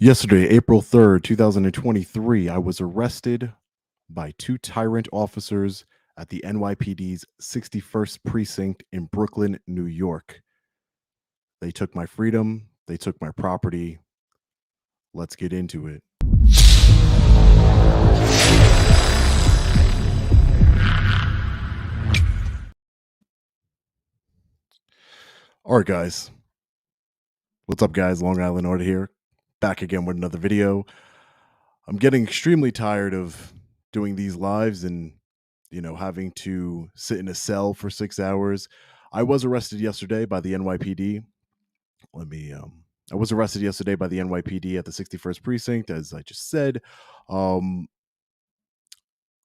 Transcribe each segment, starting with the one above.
Yesterday, April 3rd, 2023, I was arrested by two tyrant officers at the NYPD's 61st Precinct in Brooklyn, New York. They took my freedom, they took my property. Let's get into it. All right, guys. What's up, guys? Long Island Order here. Back again with another video. I'm getting extremely tired of doing these lives and, having to sit in a cell for 6 hours. I was arrested yesterday by the NYPD. I was arrested yesterday by the NYPD at the 61st Precinct, as I just said. Um,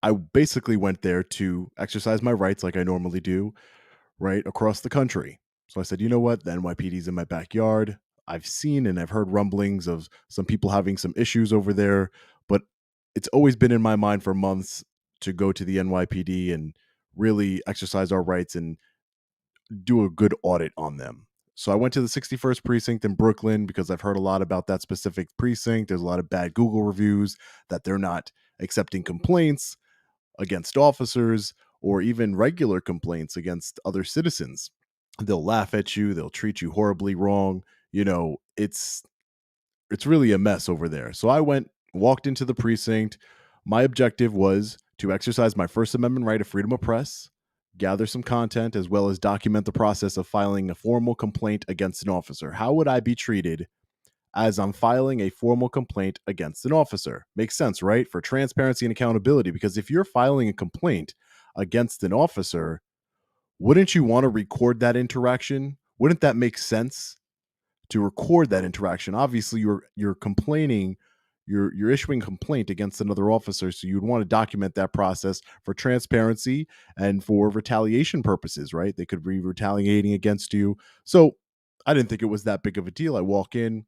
I basically went there to exercise my rights like I normally do, right, across the country. So I said, you know what? The NYPD's in my backyard. I've seen and I've heard rumblings of some people having some issues over there, but it's always been in my mind for months to go to the NYPD and really exercise our rights and do a good audit on them. So I went to the 61st Precinct in Brooklyn because I've heard a lot about that specific precinct. There's a lot of bad Google reviews that they're not accepting complaints against officers or even regular complaints against other citizens. They'll laugh at you, they'll treat you horribly wrong. It's really a mess over there. So I walked into the precinct. My objective was to exercise my First Amendment right of freedom of press, gather some content, as well as document the process of filing a formal complaint against an officer. How would I be treated as I'm filing a formal complaint against an officer? Makes sense, right? For transparency and accountability, because if you're filing a complaint against an officer, wouldn't you want to record that interaction? Wouldn't that make sense to record that interaction? Obviously, you're complaining, you're issuing a complaint against another officer, so you'd want to document that process for transparency and for retaliation purposes, right? They could be retaliating against you. So I didn't think it was that big of a deal. I walk in,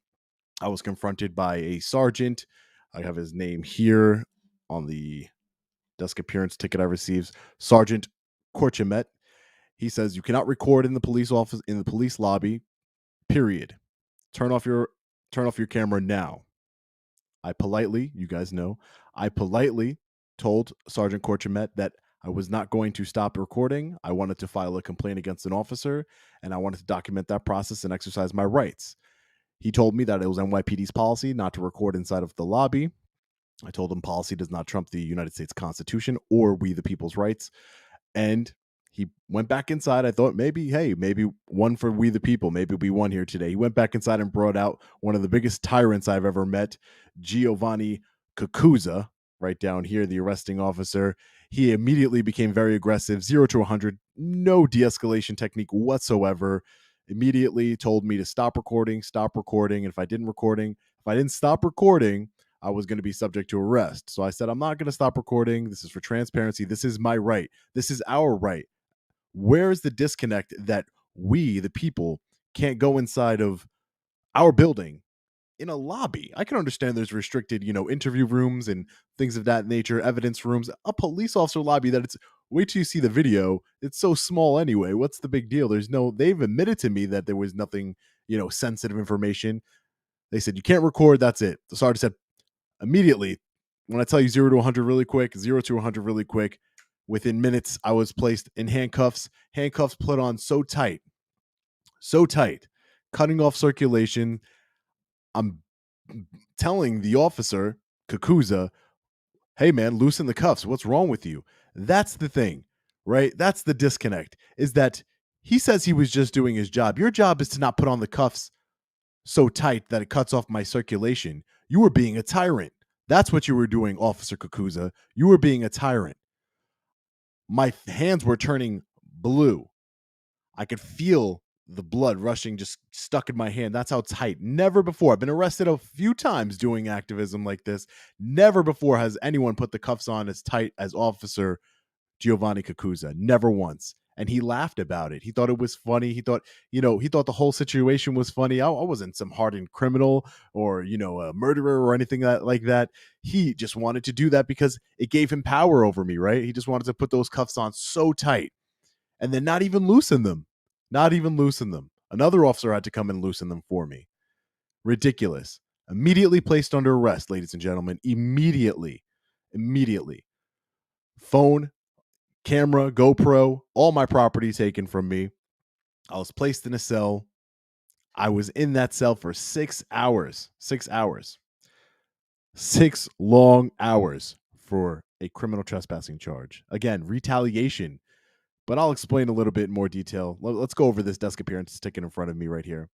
I was confronted by a sergeant. I have his name here on the desk appearance ticket I received, Sergeant Korchitmet. He says, "You cannot record in the police office, in the police lobby, period. Turn off your camera now." You guys know, I politely told Sergeant Korchitmet that I was not going to stop recording. I wanted to file a complaint against an officer, and I wanted to document that process and exercise my rights. He told me that it was NYPD's policy not to record inside of the lobby. I told him policy does not trump the United States Constitution or we the people's rights. And he went back inside. I thought maybe one for we the people. Maybe we won here today. He went back inside and brought out one of the biggest tyrants I've ever met, Giovanni Cucuzza, right down here, the arresting officer. He immediately became very aggressive, 0 to 100, no de-escalation technique whatsoever. Immediately told me to stop recording. And if I didn't stop recording, I was going to be subject to arrest. So I said, I'm not going to stop recording. This is for transparency. This is my right. This is our right. Where is the disconnect that we, the people, can't go inside of our building in a lobby? I can understand there's restricted, interview rooms and things of that nature, evidence rooms. A police officer lobby, wait till you see the video. It's so small anyway. What's the big deal? They've admitted to me that there was nothing, sensitive information. They said, you can't record. That's it. The sergeant said, immediately, when I tell you 0 to 100 really quick, 0 to 100 really quick, within minutes, I was placed in handcuffs put on so tight, cutting off circulation. I'm telling the officer, Cucuzza, hey man, loosen the cuffs. What's wrong with you? That's the thing, right? That's the disconnect, is that he says he was just doing his job. Your job is to not put on the cuffs so tight that it cuts off my circulation. You were being a tyrant. That's what you were doing, Officer Cucuzza. You were being a tyrant. My hands were turning blue. I could feel the blood rushing, just stuck in my hand. That's how tight. Never before. I've been arrested a few times doing activism like this. Never before has anyone put the cuffs on as tight as Officer Giovanni Cucuzza. Never once. And he laughed about it. He thought it was funny. He thought the whole situation was funny. I wasn't some hardened criminal or, a murderer or anything like that. He just wanted to do that because it gave him power over me, right? He just wanted to put those cuffs on so tight and then not even loosen them. Another officer had to come and loosen them for me. Ridiculous. Immediately placed under arrest, ladies and gentlemen. Immediately. Immediately. Phone, camera, GoPro, all my property taken from me. I was placed in a cell. I was in that cell for 6 hours. 6 hours. 6 long hours for a criminal trespassing charge. Again, retaliation. But I'll explain a little bit in more detail. Let's go over this desk appearance ticket in front of me right here.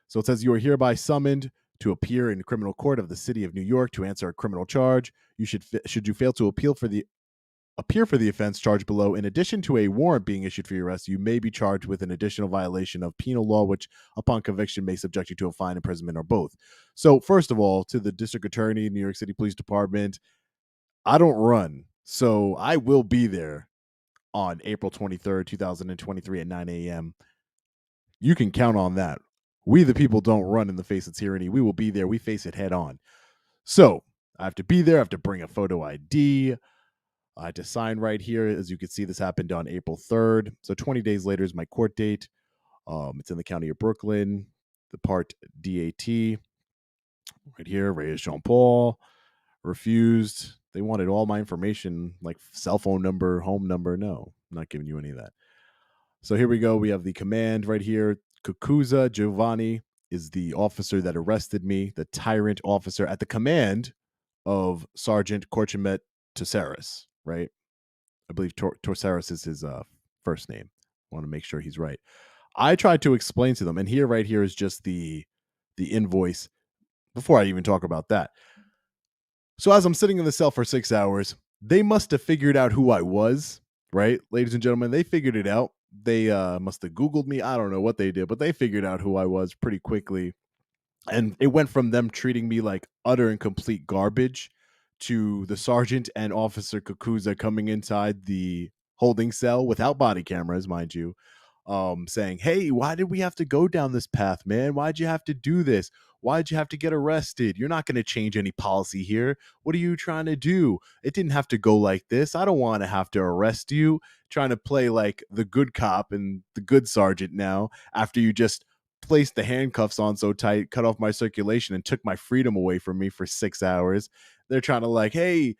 So it says you are hereby summoned to appear in criminal court of the city of New York to answer a criminal charge. You should you fail to appear for the offense charged below, in addition to a warrant being issued for your arrest, you may be charged with an additional violation of penal law, which upon conviction may subject you to a fine, imprisonment, or both. So first of all, to the district attorney, New York City Police Department, I don't run. So I will be there on April 23rd, 2023 at 9 a.m. You can count on that. We, the people, don't run in the face of tyranny. We will be there. We face it head on. So I have to be there. I have to bring a photo ID. I had to sign right here. As you can see, this happened on April 3rd. So 20 days later is my court date. It's in the county of Brooklyn, the part DAT. Right here, Reyes Jean Paul. Refused. They wanted all my information, like cell phone number, home number. No, I'm not giving you any of that. So here we go. We have the command right here. Cucuzza Giovanni is the officer that arrested me, the tyrant officer at the command of Sergeant Korchitmet Tosares, right? I believe Tosares is his first name. I want to make sure he's right. I tried to explain to them, and here, right here, is just the invoice. Before I even talk about that, so as I'm sitting in the cell for 6 hours, they must have figured out who I was, right, ladies and gentlemen. They figured it out. They must have Googled me. I don't know what they did, but they figured out who I was pretty quickly. And it went from them treating me like utter and complete garbage to the sergeant and Officer Cucuzza coming inside the holding cell without body cameras, mind you, saying, "Hey, why did we have to go down this path, man? Why'd you have to do this? Why'd you have to get arrested? You're not going to change any policy here. What are you trying to do? It didn't have to go like this. I don't want to have to arrest you." Trying to play like the good cop and the good sergeant now after you just placed the handcuffs on so tight, cut off my circulation, and took my freedom away from me for 6 hours. They're trying to like, hey,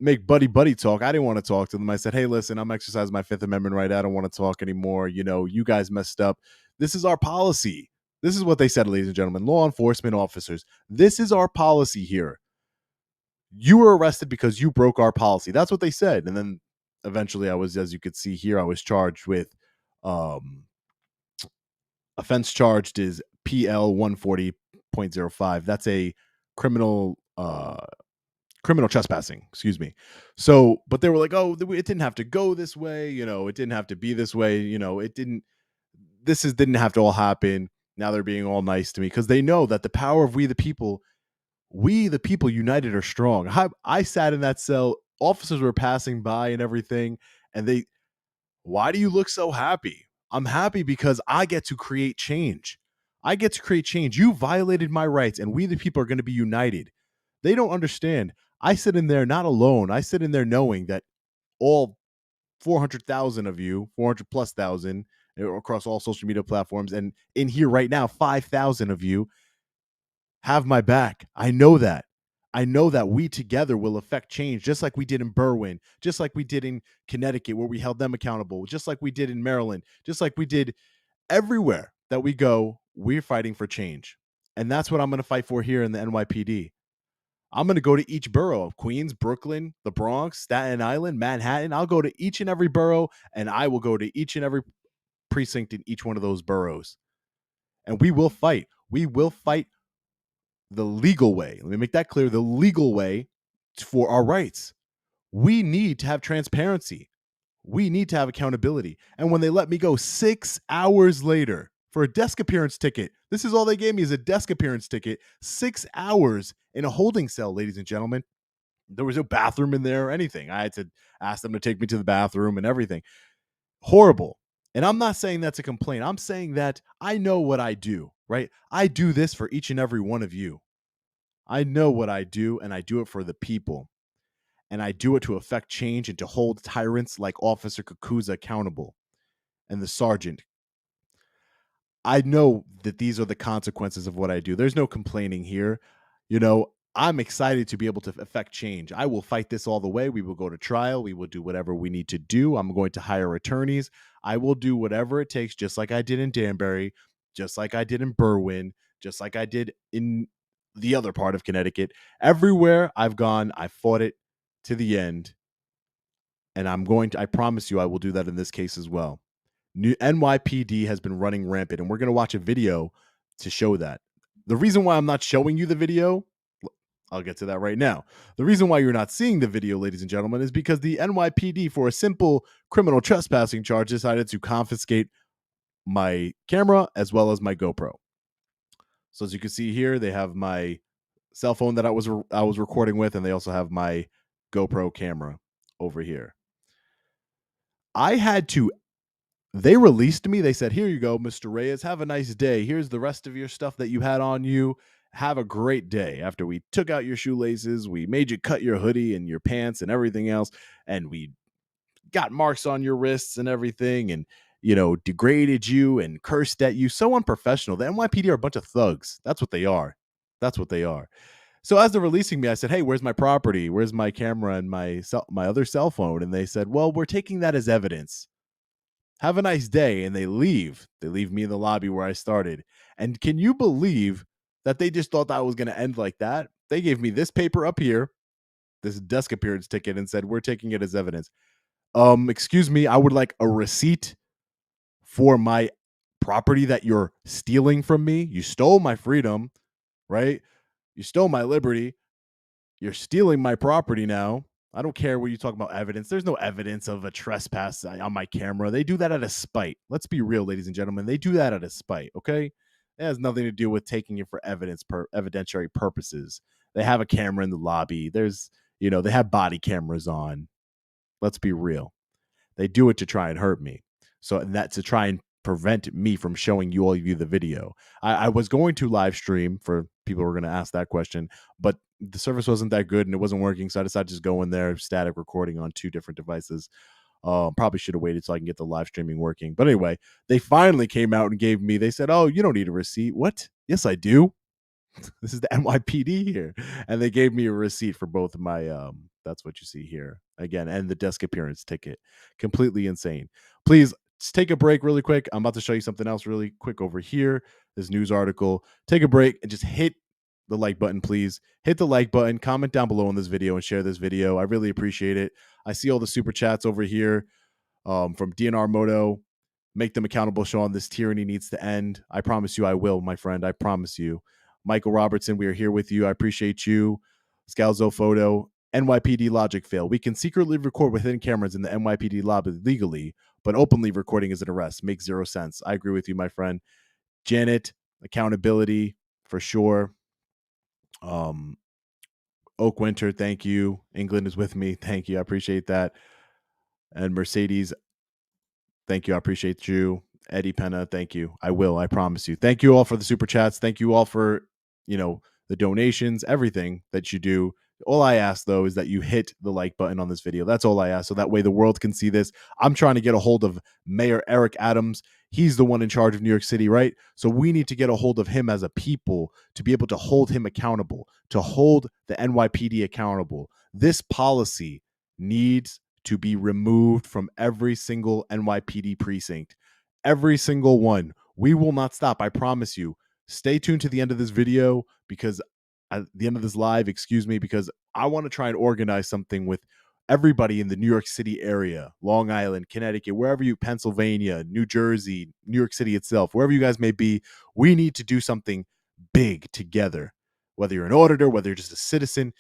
make buddy talk. I didn't want to talk to them. I said, hey, listen, I'm exercising my Fifth Amendment right. I don't want to talk anymore. You guys messed up. This is our policy. This is what they said, ladies and gentlemen, law enforcement officers. This is our policy here. You were arrested because you broke our policy. That's what they said. And then eventually I was, as you could see here, I was charged with offense charged is PL 140.05. That's a criminal trespassing, excuse me. So, but they were like, oh, it didn't have to go this way, it didn't have to be this way, didn't have to all happen. Now they're being all nice to me because they know that the power of we the people united are strong. I sat in that cell, officers were passing by and everything, and why do you look so happy? I'm happy because I get to create change. I get to create change. You violated my rights, and we the people are going to be united. They don't understand. I sit in there not alone. I sit in there knowing that all 400,000 of you, 400 plus thousand across all social media platforms, and in here right now, 5,000 of you have my back. I know that. I know that we together will affect change, just like we did in Berwyn, just like we did in Connecticut, where we held them accountable, just like we did in Maryland, just like we did everywhere that we go. We're fighting for change. And that's what I'm going to fight for here in the NYPD. I'm going to go to each borough of Queens, Brooklyn, the Bronx, Staten Island, Manhattan. I'll go to each and every borough, and I will go to each and every precinct in each one of those boroughs. And we will fight. We will fight the legal way. Let me make that clear. The legal way for our rights. We need to have transparency. We need to have accountability. And when they let me go 6 hours later for a desk appearance ticket, this is all they gave me is a desk appearance ticket, 6 hours in a holding cell, ladies and gentlemen. There was no bathroom in there or anything. I had to ask them to take me to the bathroom and everything. Horrible. And I'm not saying that's a complaint. I'm saying that I know what I do, right? I do this for each and every one of you. I know what I do, and I do it for the people. And I do it to affect change and to hold tyrants like Officer Cucuzza accountable and the sergeant. I know that these are the consequences of what I do. There's no complaining here. I'm excited to be able to affect change. I will fight this all the way. We will go to trial. We will do whatever we need to do. I'm going to hire attorneys. I will do whatever it takes, just like I did in Danbury, just like I did in Berwyn, just like I did in the other part of Connecticut. Everywhere I've gone, I fought it to the end. And I promise you, I will do that in this case as well. NYPD has been running rampant, and we're going to watch a video to show that. The reason why I'm not showing you the video, I'll get to that right now. The reason why you're not seeing the video, ladies and gentlemen, is because the NYPD, for a simple criminal trespassing charge, decided to confiscate my camera as well as my GoPro. So as you can see here, they have my cell phone that I was recording with, and they also have my GoPro camera over here. They released me. They said, here you go, Mr. Reyes. Have a nice day. Here's the rest of your stuff that you had on you. Have a great day. After we took out your shoelaces, we made you cut your hoodie and your pants and everything else, and we got marks on your wrists and everything, and degraded you and cursed at you. So unprofessional. The NYPD are a bunch of thugs. That's what they are. So as they're releasing me, I said, hey, where's my property? Where's my camera and my other cell phone? And they said, well, we're taking that as evidence. Have a nice day. And they leave. They leave me in the lobby where I started. And can you believe that they just thought that was going to end like that? They gave me this paper up here, this desk appearance ticket, and said, we're taking it as evidence. Excuse me, I would like a receipt for my property that you're stealing from me. You stole my freedom, right? You stole my liberty. You're stealing my property now. I don't care what you talk about evidence. There's no evidence of a trespass on my camera. They do that out of spite. Let's be real, ladies and gentlemen. They do that out of spite, okay? It has nothing to do with taking it for evidentiary purposes. They have a camera in the lobby. They have body cameras on. Let's be real. They do it to try and hurt me. So that's to try and prevent me from showing you all of you the video. I was going to live stream for people who are going to ask that question, but the service wasn't that good and it wasn't working. So I decided to just go in there, static recording on 2 different devices. Probably should have waited so I can get the live streaming working. But anyway, they finally came out and they said, oh, you don't need a receipt. What? Yes, I do. This is the NYPD here. And they gave me a receipt for both of my, that's what you see here again, and the desk appearance ticket. Completely insane. Please just take a break really quick. I'm about to show you something else really quick over here. This news article. Take a break and just hit the like button, please. Hit the like button, comment down below on this video and share this video. I really appreciate it. I see all the super chats over here from DNR Moto. Make them accountable, Sean. This tyranny needs to end. I promise you I will, my friend. I promise you. Michael Robertson, we are here with you. I appreciate you. Scalzo Photo. NYPD logic fail. We can secretly record within cameras in the NYPD lobby legally, but openly recording is an arrest. Makes 0 sense. I agree with you, my friend. Janet, accountability for sure. Oak Winter, thank you. England is with me. Thank you. I appreciate that. And Mercedes, thank you. I appreciate you. Eddie Penna, thank you. I will. I promise you. Thank you all for the super chats. Thank you all for, the donations, everything that you do. All I ask, though, is that you hit the like button on this video. That's all I ask. So that way the world can see this. I'm trying to get a hold of Mayor Eric Adams. He's the one in charge of New York City, right? So we need to get a hold of him as a people to be able to hold him accountable, to hold the NYPD accountable. This policy needs to be removed from every single NYPD precinct. Every single one. We will not stop. I promise you. Stay tuned to the end of this video because at the end of this live, because I want to try and organize something with everybody in the New York City area, Long Island, Connecticut, wherever you, Pennsylvania, New Jersey, New York City itself, wherever you guys may be. We need to do something big together. Whether you're an auditor, whether you're just a citizen,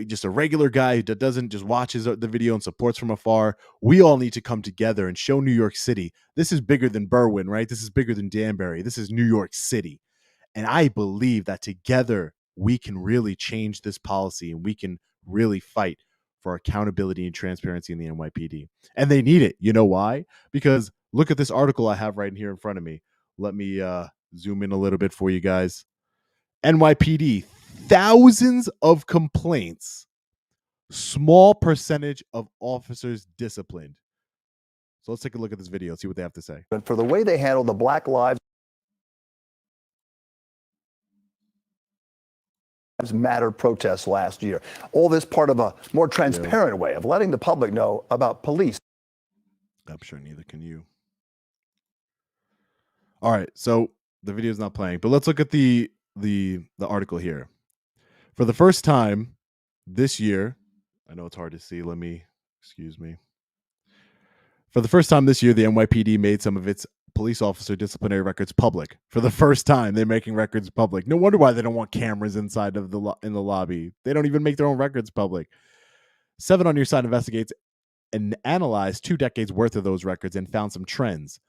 just a regular guy who doesn't just watches the video and supports from afar. We all need to come together and show New York City. This is bigger than Berwyn, right? This is bigger than Danbury. This is New York City. And I believe that together we can really change this policy and we can really fight for accountability and transparency in the NYPD. And they need it. You know why? Because look at this article I have right here in front of me. Let me zoom in a little bit for you guys. NYPD, thousands of complaints, small percentage of officers disciplined. So let's take a look at this video, see what they have to say. But for the way they handled the Black Lives Matter protests last year. All this part of a more transparent way of letting the public know about police. I'm sure neither can you. All right, so the video is not playing, but let's look at the article here. For the first time this year, I know it's hard to see. Excuse me. For the first time this year, the NYPD made some of its police officer disciplinary records public. For the first time, they're making records public. No wonder why they don't want cameras inside of in the lobby. They don't even make their own records public. 7 on Your Side investigates and analyzed 2 decades worth of those records and found some trends.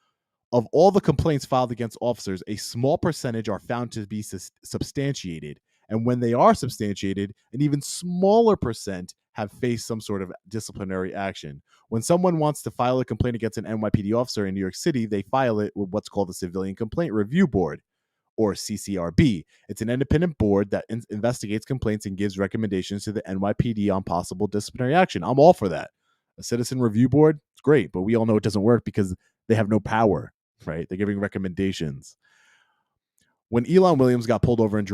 Of all the complaints filed against officers, a small percentage are found to be substantiated. And when they are substantiated, an even smaller percent have faced some sort of disciplinary action. When someone wants to file a complaint against an NYPD officer in New York City, they file it with what's called the Civilian Complaint Review Board, or CCRB. It's an independent board that investigates complaints and gives recommendations to the NYPD on possible disciplinary action. I'm all for that. A citizen review board, it's great, but we all know it doesn't work because they have no power, right? They're giving recommendations. When Elon Williams got pulled over and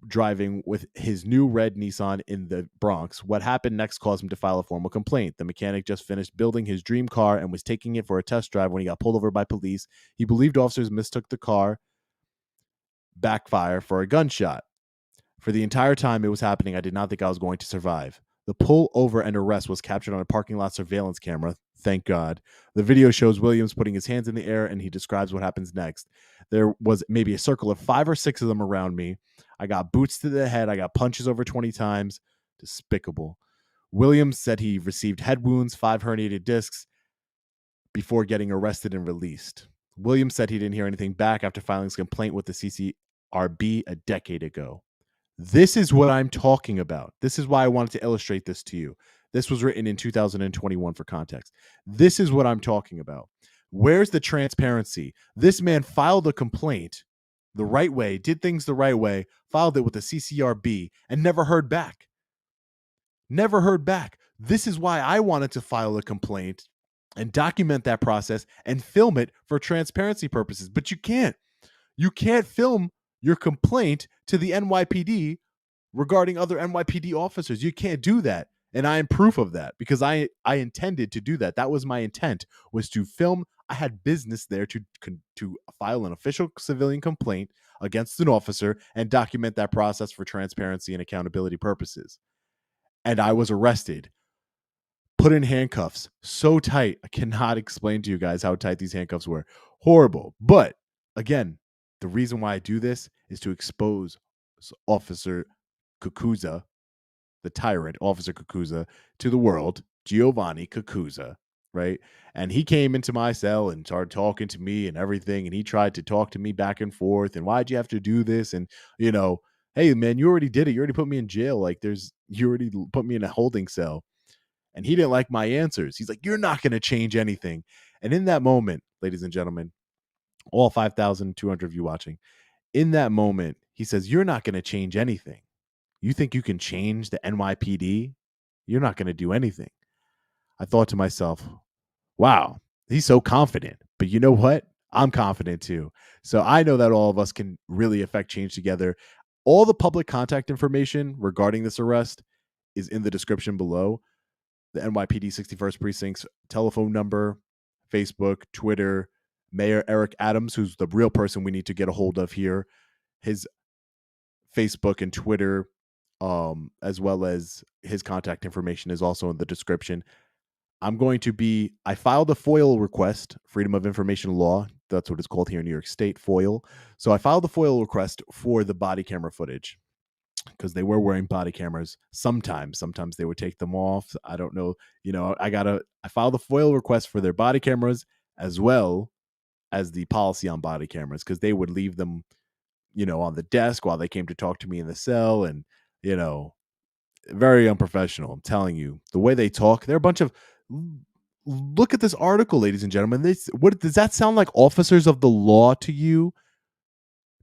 driving with his new red Nissan in the Bronx, what happened next caused him to file a formal complaint. The mechanic just finished building his dream car and was taking it for a test drive when he got pulled over by police. He believed officers mistook the car backfire for a gunshot. For the entire time it was happening, I did not think I was going to survive. The pull over and arrest was captured on a parking lot surveillance camera. Thank God. The video shows Williams putting his hands in the air and he describes what happens next. There was maybe a circle of 5 or 6 of them around me. I got boots to the head. I got punches over 20 times. Despicable. Williams said he received head wounds, 5 herniated discs before getting arrested and released. Williams said he didn't hear anything back after filing his complaint with the CCRB a decade ago. This is what I'm talking about. This is why I wanted to illustrate this to you. This was written in 2021 for context. This is what I'm talking about. Where's the transparency? This man filed a complaint the right way, did things the right way, filed it with the CCRB, and never heard back. Never heard back. This is why I wanted to file a complaint and document that process and film it for transparency purposes. But you can't. You can't film your complaint to the NYPD regarding other NYPD officers. You can't do that. And I am proof of that because I intended to do that. That was my intent, was to film. I had business there to file an official civilian complaint against an officer and document that process for transparency and accountability purposes. And I was arrested, put in handcuffs so tight. I cannot explain to you guys how tight these handcuffs were. Horrible. But again, the reason why I do this is to expose Officer Cucuzza, the tyrant, Officer Cucuzza, to the world, Giovanni Cucuzza, right? And he came into my cell and started talking to me and everything, and he tried to talk to me back and forth, and why'd you have to do this? And, you know, hey, man, you already did it. You already put me in jail. Like, you already put me in a holding cell. And he didn't like my answers. He's like, you're not going to change anything. And in that moment, ladies and gentlemen, all 5,200 of you watching, in that moment, he says, you're not going to change anything. You think you can change the NYPD? You're not going to do anything. I thought to myself, wow, he's so confident. But you know what? I'm confident too. So I know that all of us can really affect change together. All the public contact information regarding this arrest is in the description below. The NYPD 61st Precinct's telephone number, Facebook, Twitter, Mayor Eric Adams, who's the real person we need to get a hold of here, his Facebook and Twitter, as well as his contact information is also in the description. I filed a FOIL request, Freedom of Information Law. That's what it's called here in New York State, FOIL. So I filed a FOIL request for the body camera footage because they were wearing body cameras. Sometimes they would take them off. I don't know. You know, I filed a FOIL request for their body cameras as well as the policy on body cameras because they would leave them, you know, on the desk while they came to talk to me in the cell. And, you know, very unprofessional. I'm telling you, the way they talk, they're a bunch of, look at this article, ladies and gentlemen. What does that sound like? Officers of the law to you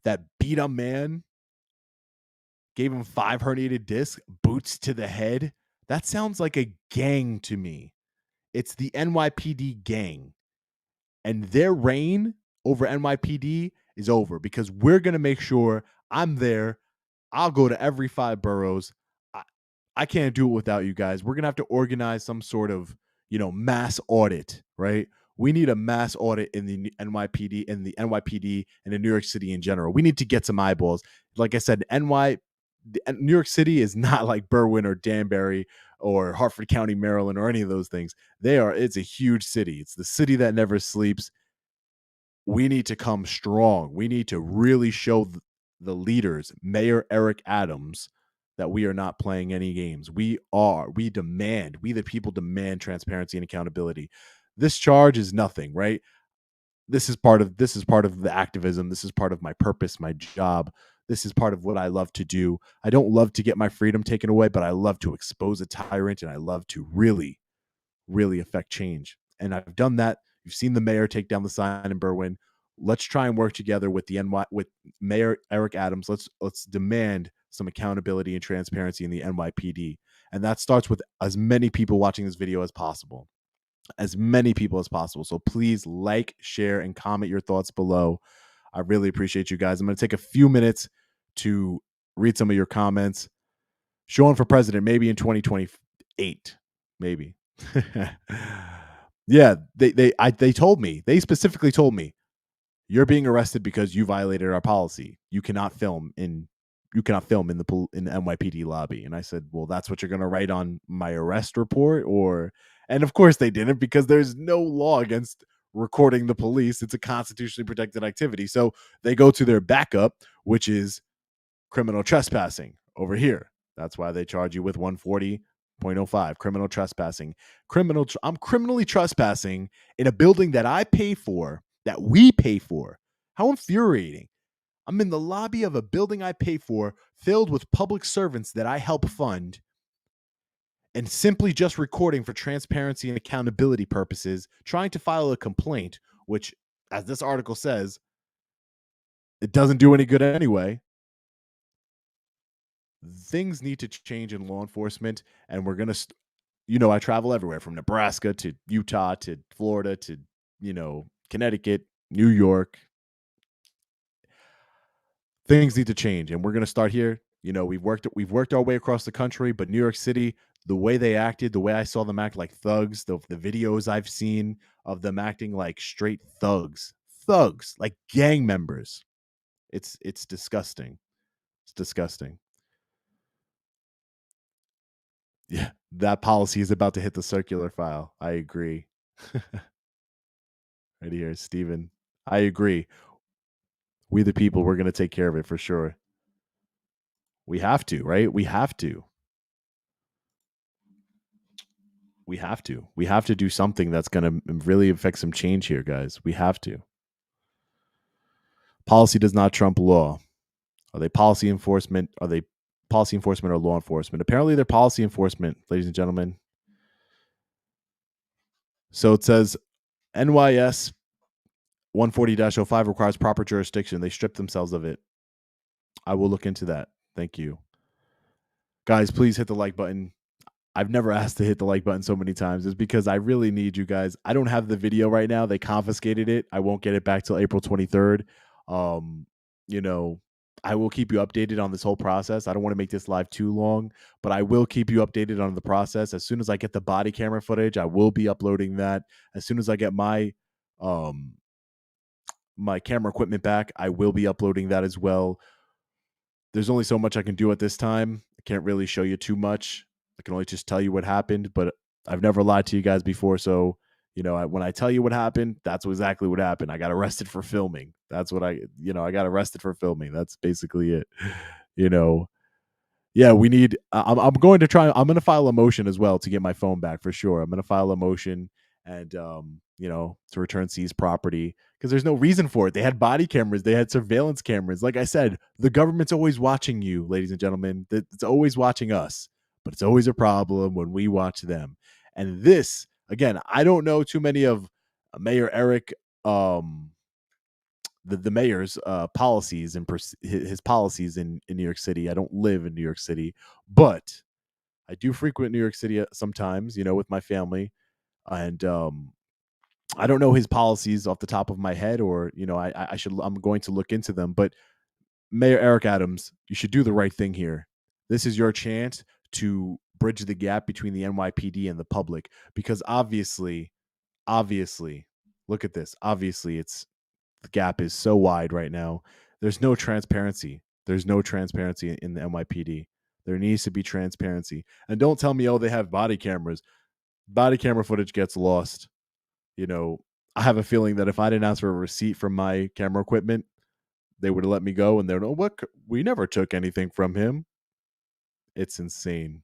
that beat a man, gave him 5 herniated discs, boots to the head? That sounds like a gang to me. It's the NYPD gang. And their reign over NYPD is over because we're going to make sure I'm there I'll go to every 5 boroughs. I, I can't do it without you guys. We're gonna have to organize some sort of, mass audit, right? We need a mass audit in the NYPD and in New York City in general. We need to get some eyeballs. Like I said, New York City is not like Berwyn or Danbury or Hartford County, Maryland, or any of those things. It's a huge city. It's the city that never sleeps. We need to come strong. We need to really show the leaders, Mayor Eric Adams, that we are not playing any games. We the people demand transparency and accountability. This charge is nothing, right? This is part of the activism. This is part of my purpose, my job. This is part of what I love to do. I don't love to get my freedom taken away, but I love to expose a tyrant, and I love to really, really affect change. And I've done that. You've seen the mayor take down the sign in Berwyn. Let's try and work together with with Mayor Eric Adams. Let's demand some accountability and transparency in the NYPD. And that starts with as many people watching this video as possible. As many people as possible. So please like, share, and comment your thoughts below. I really appreciate you guys. I'm going to take a few minutes to read some of your comments. Sean for president, maybe in 2028. Maybe. Yeah, they told me. They specifically told me, you're being arrested because you violated our policy. You cannot film in the NYPD lobby. And I said, well, that's what you're going to write on my arrest report? And of course they didn't, because there's no law against recording the police. It's a constitutionally protected activity. So they go to their backup, which is criminal trespassing over here. That's why they charge you with 140.05, criminal trespassing. I'm criminally trespassing in a building that I pay for, that we pay for. How infuriating. I'm in the lobby of a building I pay for, filled with public servants that I help fund, and simply just recording for transparency and accountability purposes, trying to file a complaint, which, as this article says, it doesn't do any good anyway. Things need to change in law enforcement, and we're going to, I travel everywhere from Nebraska to Utah to Florida to, Connecticut, New York. Things need to change, and we're going to start here. We've worked our way across the country, but New York City, the way they acted, the way I saw them act like thugs, the videos I've seen of them acting like straight thugs, like gang members. It's disgusting. It's disgusting. Yeah, that policy is about to hit the circular file. I agree. Right here, Steven. I agree. We the people, we're going to take care of it for sure. We have to, right? We have to. We have to. We have to do something that's going to really affect some change here, guys. We have to. Policy does not trump law. Are they policy enforcement? Are they policy enforcement or law enforcement? Apparently they're policy enforcement, ladies and gentlemen. So it says NYS 140-05 requires proper jurisdiction. They stripped themselves of it. I will look into that. Thank you. Guys, please hit the like button. I've never asked to hit the like button so many times. It's because I really need you guys. I don't have the video right now. They confiscated it. I won't get it back till April 23rd. I will keep you updated on this whole process. I don't want to make this live too long, but I will keep you updated on the process. As soon as I get the body camera footage, I will be uploading that. As soon as I get my my camera equipment back, I will be uploading that as well. There's only so much I can do at this time. I can't really show you too much. I can only just tell you what happened, but I've never lied to you guys before. So, when I tell you what happened, that's exactly what happened. I got arrested for filming. That's what I got arrested for filming. That's basically it. Yeah, I'm going to file a motion as well to get my phone back for sure. I'm going to file a motion and, to return seized property, because there's no reason for it. They had body cameras. They had surveillance cameras. Like I said, the government's always watching you, ladies and gentlemen. It's always watching us, but it's always a problem when we watch them. And this, again, I don't know too many of Mayor Eric, the mayor's policies and his policies in New York City. I don't live in New York City, but I do frequent New York City sometimes, with my family. And I don't know his policies off the top of my head, or I'm going to look into them. But Mayor Eric Adams, you should do the right thing here. This is your chance to bridge the gap between the NYPD and the public, because obviously, look at this. Obviously, the gap is so wide right now. There's no transparency. There's no transparency in the NYPD. There needs to be transparency. And don't tell me, oh, they have body cameras. Body camera footage gets lost. I have a feeling that if I didn't ask for a receipt from my camera equipment, they would have let me go, and they're, oh, what? We never took anything from him. It's insane.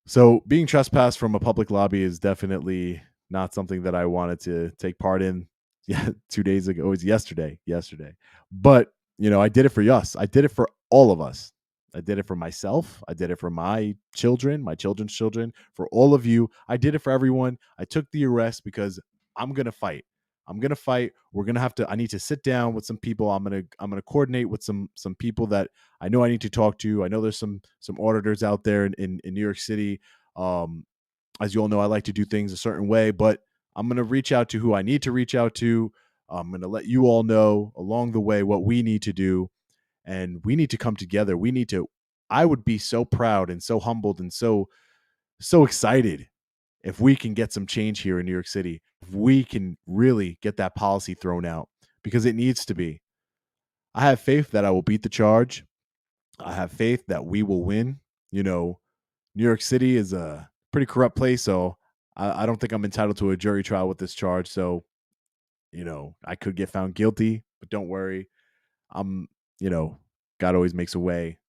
So being trespassed from a public lobby is definitely not something that I wanted to take part in. Yeah, 2 days ago. It was yesterday. But, I did it for us. I did it for all of us. I did it for myself. I did it for my children, my children's children, for all of you. I did it for everyone. I took the arrest because I'm going to fight. We're going to have to, I need to sit down with some people. I'm going to coordinate with some people that I know I need to talk to. I know there's some auditors out there in New York City. As you all know, I like to do things a certain way, but I'm going to reach out to who I need to reach out to. I'm going to let you all know along the way what we need to do, and we need to come together. I would be so proud and so humbled and so excited if we can get some change here in New York City, if we can really get that policy thrown out, because it needs to be. I have faith that I will beat the charge. I have faith that we will win. New York City is a pretty corrupt place, so I don't think I'm entitled to a jury trial with this charge. So, I could get found guilty, but don't worry. I'm, God always makes a way.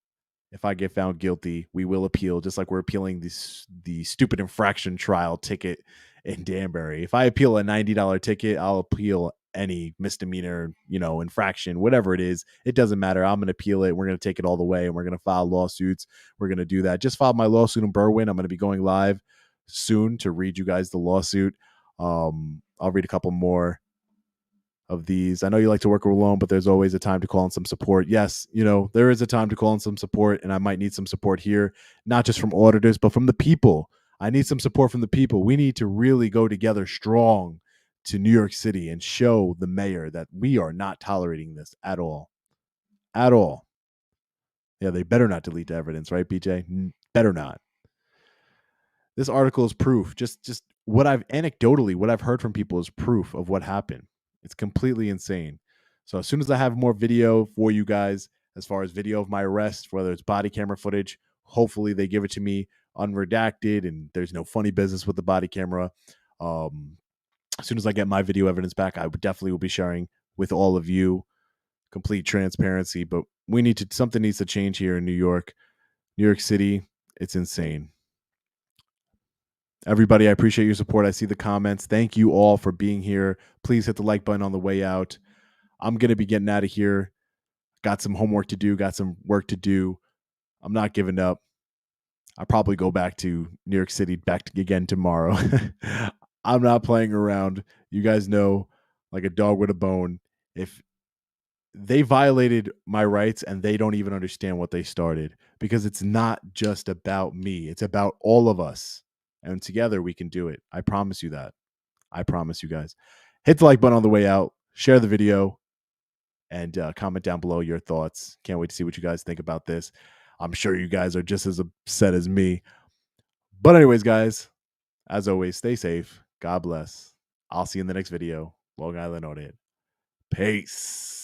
If I get found guilty, we will appeal, just like we're appealing the stupid infraction trial ticket in Danbury. If I appeal a $90 ticket, I'll appeal any misdemeanor, infraction, whatever it is. It doesn't matter. I'm going to appeal it. We're going to take it all the way, and we're going to file lawsuits. We're going to do that. Just filed my lawsuit in Berwyn. I'm going to be going live soon to read you guys the lawsuit. I'll read a couple more of these. I know you like to work alone, but there's always a time to call in some support. Yes, there is a time to call in some support, and I might need some support here, not just from auditors, but from the people. I need some support from the people. We need to really go together strong to New York City and show the mayor that we are not tolerating this at all. At all. Yeah, they better not delete the evidence, right, BJ? Better not. This article is proof. Just what I've heard from people is proof of what happened. It's completely insane. So as soon as I have more video for you guys, as far as video of my arrest, whether it's body camera footage, hopefully they give it to me unredacted and there's no funny business with the body camera. As soon as I get my video evidence back, I definitely will be sharing with all of you. Complete transparency, but something needs to change here in New York City. It's insane. Everybody, I appreciate your support. I see the comments. Thank you all for being here. Please hit the like button on the way out. I'm going to be getting out of here. Got some homework to do, got some work to do. I'm not giving up. I'll probably go back to New York City again tomorrow. I'm not playing around. You guys know, like a dog with a bone. If they violated my rights and they don't even understand what they started, because it's not just about me. It's about all of us. And together we can do it. I promise you that. I promise you guys. Hit the like button on the way out. Share the video. And comment down below your thoughts. Can't wait to see what you guys think about this. I'm sure you guys are just as upset as me. But anyways, guys, as always, stay safe. God bless. I'll see you in the next video. Long Island Audit. Peace.